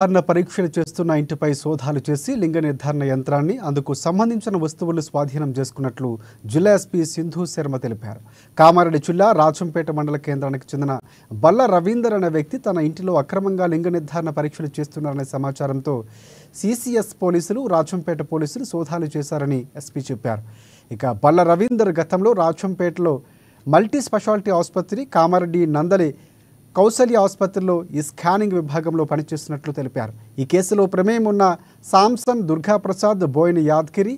నిర్ధారణ పరీక్షలు చేస్తున్న ఇంటిపై సోదాలు చేసి లింగ నిర్ధారణ యంత్రాన్ని అందుకు సంబంధించిన వస్తువులు స్వాధీనం చేసుకున్నట్లు జిల్లా ఎస్పీ సింధు శర్మ తెలిపారు. కామారెడ్డి జిల్లా రాజంపేట మండల కేంద్రానికి చెందిన బల్ల రవీందర్ అనే వ్యక్తి తన ఇంటిలో అక్రమంగా లింగ నిర్ధారణ పరీక్షలు చేస్తున్నారనే సమాచారంతో సిసిఎస్ పోలీసులు, రాజంపేట పోలీసులు సోదాలు చేశారని ఎస్పీ చెప్పారు. ఇక బల్ల రవీందర్ గతంలో రాజంపేటలో మల్టీ స్పెషాలిటీ ఆసుపత్రి, కామారెడ్డి నందలి కౌశల్య ఆసుపత్రిలో ఈ స్కానింగ్ విభాగంలో పనిచేస్తున్నట్లు తెలిపారు. ఈ కేసులో ప్రమేయం ఉన్న సామ్సన్, దుర్గాప్రసాద్, బోయిని యాద్గిరి,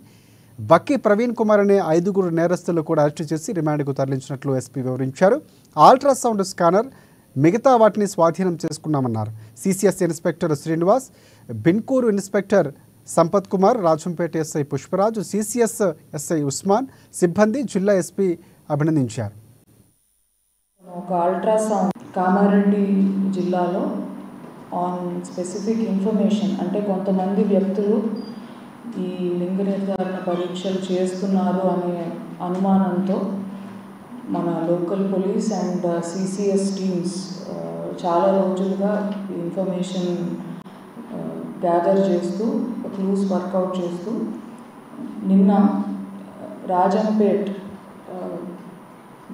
బక్కి ప్రవీణ్ కుమార్ అనే 5 నేరస్తులు కూడా అరెస్టు చేసి రిమాండ్కు తరలించినట్లు ఎస్పీ వివరించారు. అల్ట్రాసౌండ్ స్కానర్, మిగతా వాటిని స్వాధీనం చేసుకున్నామన్నారు. CCS inspector Srinivas, Binkuru inspector Sampath Kumar, Rajampet SI Pushparaju, CCS SI Usman సిబ్బంది జిల్లా ఎస్పీ అభినందించారు. ఒక అల్ట్రాసౌండ్ కామారెడ్డి జిల్లాలో ఆన్ స్పెసిఫిక్ ఇన్ఫర్మేషన్, అంటే కొంతమంది వ్యక్తులు ఈ లింగ నిర్ధారణ పరీక్షలు చేస్తున్నారు అనే అనుమానంతో మన local police and CCS teams చాలా రోజులుగా ఇన్ఫర్మేషన్ గ్యాదర్ చేస్తూ, క్లూస్ వర్కౌట్ చేస్తూ నిన్న రాజంపేట్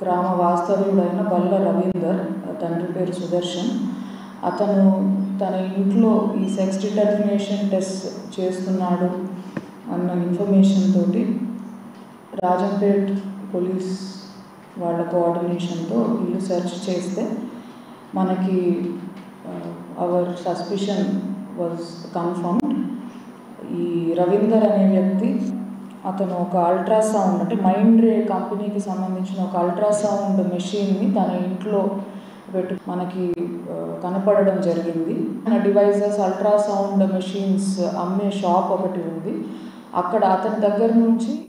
గ్రామ వాస్తవ్యుడైన బల్ల రవీందర్, తండ్రి పేరు సుదర్శన్, అతను తన ఇంట్లో ఈ సెక్స్ డిటర్మినేషన్ టెస్ట్ చేస్తున్నాడు అన్న ఇన్ఫర్మేషన్ తోటి రాజంపేట్ పోలీస్ వాళ్ళ కోఆర్డినేషన్తో ఇల్లు సెర్చ్ చేస్తే మనకి అవర్ సస్పిషన్ వాజ్ కన్ఫర్మ్డ్. ఈ రవీందర్ అనే వ్యక్తి అతను ఒక అల్ట్రాసౌండ్, అంటే మైండ్ రే కంపెనీకి సంబంధించిన ఒక అల్ట్రాసౌండ్ మెషిన్ని తన ఇంట్లో మనకి కనపడడం జరిగింది. మన డివైజెస్, అల్ట్రాసౌండ్ మెషిన్స్ అమ్మే షాప్ ఒకటి ఉంది. అక్కడ అతని దగ్గర నుంచి